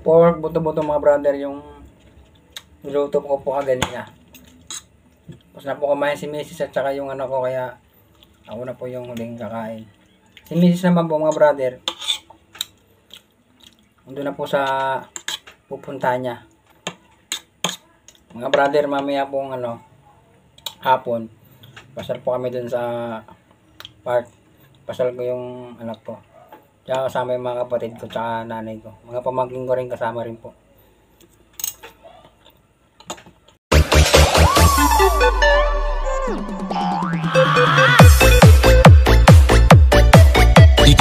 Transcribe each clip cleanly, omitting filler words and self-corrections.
Pork buto-buto mga brother yung niluto ko po kaganina. Tapos na po kumain si Mrs. at saka yung ano ko, kaya ako na po yung huling kakain. Si Mrs. naman po mga brother, nandun na po sa pupunta niya. Mga brother, mamaya pong hapon, pasal po kami dun sa park. Pasal ko yung anak ko. Tsaka kasama yung mga kapatid ko tsaka nanay ko. Mga pamangkin ko rin kasama rin po.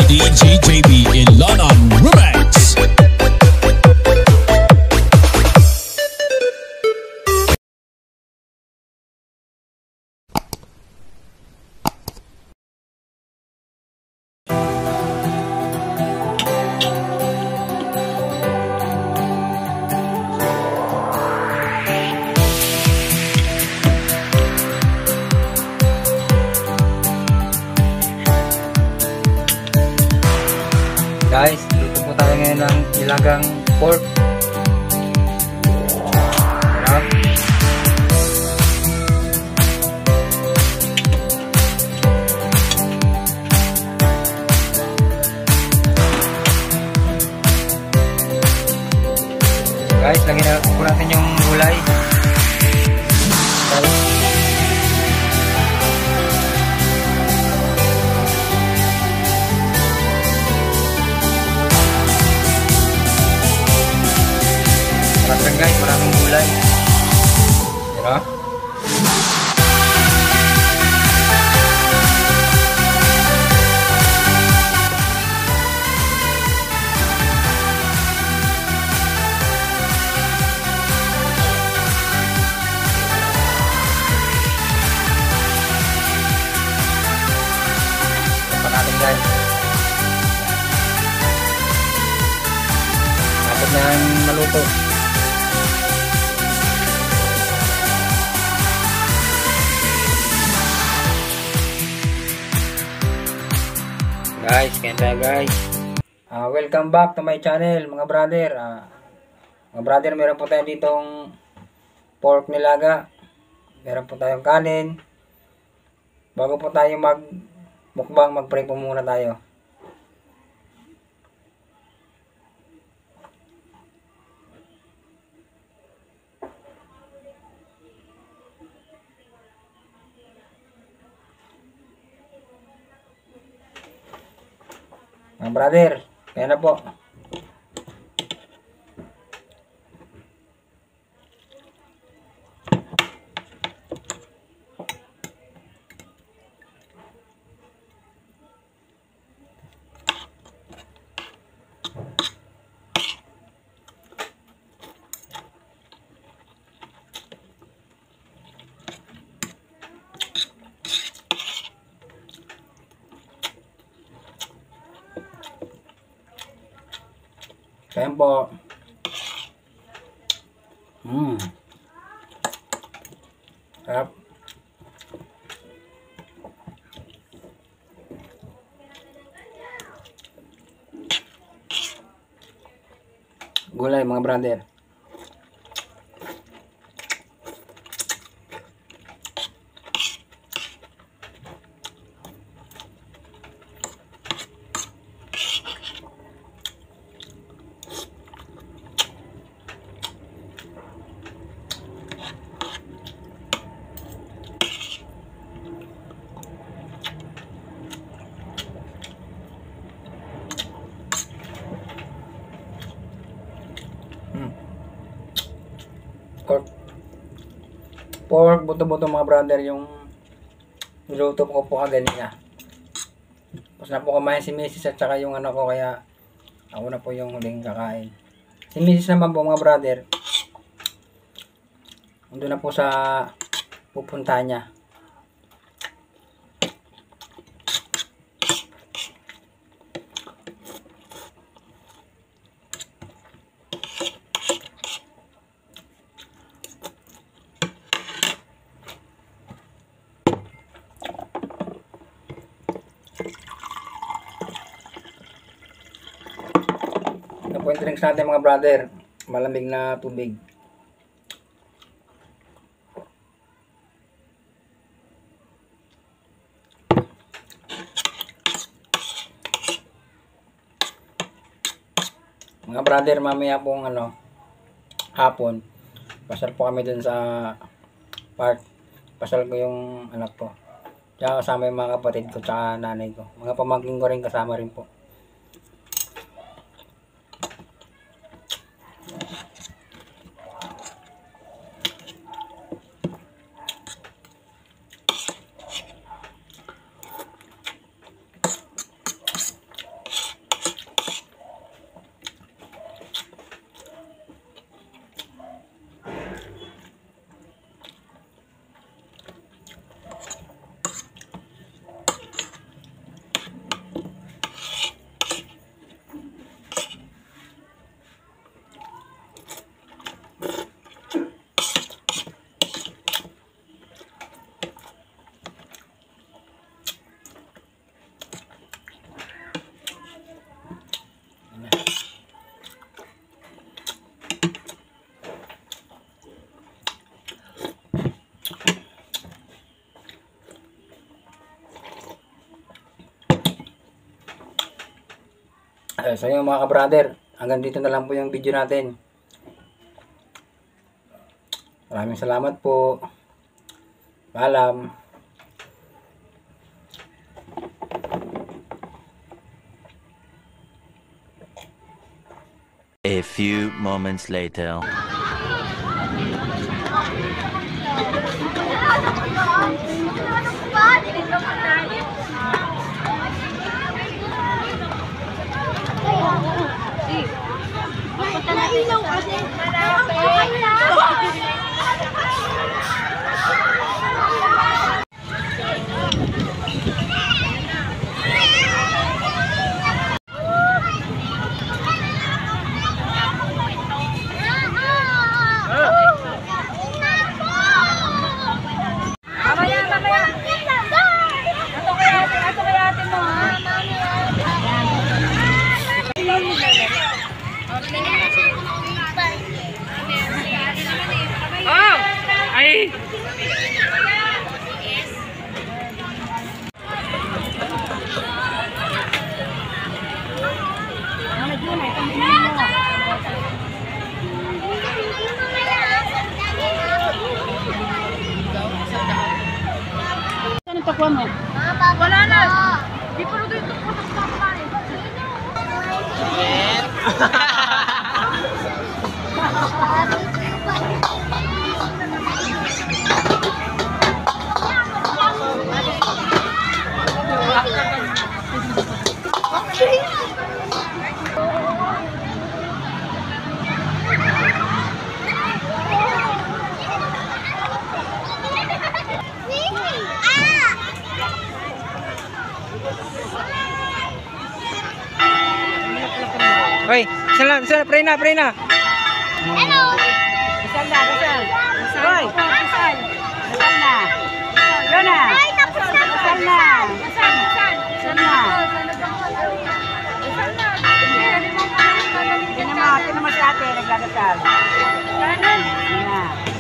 DJ JB Ilanon Remix. Guys, dito po tayo ngayon ng nilagang pork. Sarap. Guys, lagyan na po natin yung gulay. Sarap guys, maraming gulay. Diba? Tapos natin guys. Tapos na maluto. Guys, kaya tayo guys. Welcome back to my channel mga brother. Mga brother, meron po tayo ditong pork nilaga. Meron po tayong kanin. Bago po tayo mukbang, mag-pray po muna tayo. Mga brother, kaya na po. Kaya po. Sarap. Gulay mga brother. Pork buto-buto mga brother yung niluto ko po kaganina. Tapos na po kumain si Mrs. at saka yung ano ko, kaya ako na po yung huling kakain. Si Mrs. naman po mga brother, nandun na po sa pupunta niya. drinks natin mga brother. Malamig na tubig. Mga brother, mamaya pong hapon, pasal po kami dun sa park. Pasal ko yung anak ko. Tsaka kasama yung mga kapatid ko, tsaka nanay ko. Mga pamangkin ko rin kasama rin po. So yung mga ka-brother, hanggang dito na lang po yung video natin. Maraming salamat po. Paalam. A few moments later. Wala na. Di pa rin ito po sa kapain. Hoy, sala, pray na. Hello. Dasal na. Hoy, dasal. Dasal na. Yun na. Ay, tapos na. Dasal na. Dasal. Dasal na. Tinama si ate, nagdadasal. Kanan. Yan na.